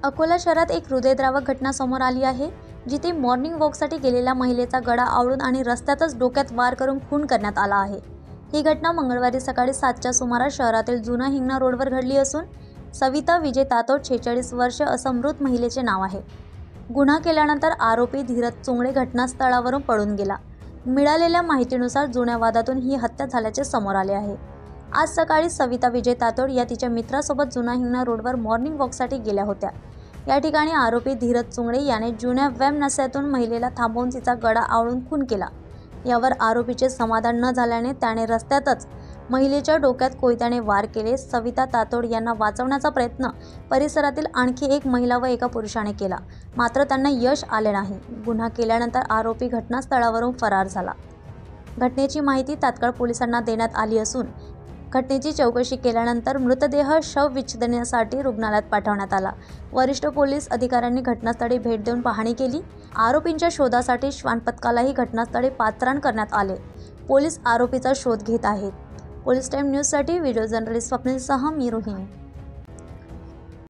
अकोला शहरात एक हृदयद्रावक घटना समोर आली आहे, जिथे मॉर्निंग वॉकसाठी गेलेल्या महिलेचा गळा आवळून आणि रस्त्यातच डोक्यात वार करून खून करण्यात आला आहे। ही घटना मंगळवारी सकाळी 7च्या सुमारास शहरातील जुना हिंगणा रोडवर घडली असून सविता विजय तातोड 46 वर्ष असं मृत महिलेचे नाव आहे। गुन्हा केल्यानंतर आरोपी धीरज चुंगडे घटनास्थळावरून पळून गेला। मिळालेल्या माहितीनुसार जुन्या वादातून ही हत्या झाल्याचे समोर आले आहे। आज सकाळी सविता विजय तातोड या तिच्या मित्रासोबत जुना हिंगणा रोडवर मॉर्निंग वॉकसाठी गेल्या होत्या। या ठिकाणी आरोपी धीरज चुंगडे याने जुन्या व्यायाम नस्यातून महिलेला थांबवून तिचा गळा आवळून खून केला। यावर आरोपीचे समाधान न झाल्याने त्याने रस्त्यातच महिलेच्या डोक्यात कोयत्याने वार केले। सविता तातोड यांना वाचवण्याचा प्रयत्न परिसरातील आणखी एक महिला व एका पुरुषाने केला, मात्र त्यांना यश आले नाही। गुन्हा केल्यानंतर आरोपी घटनास्थळावरून फरार झाला। घटनेची माहिती तात्काळ पोलिसांना देण्यात आली असून घटनेची चौकशी केल्यानंतर मृतदेह शवविच्छेदनासाठी रुग्णालयात पाठवण्यात आला। वरिष्ठ पोलीस अधिकाऱ्यांनी घटनास्थळी भेट देऊन पाहणी केली। आरोपींच्या शोधासाठी श्वान पथकालाही घटनास्थळी पाचारण करण्यात आले। पोलीस आरोपीचा शोध घेत आहेत। पोलीस टाइम न्यूजसाठी व्हिडिओ जर्नलिस्ट स्वप्नीलसह मी रोहिणी।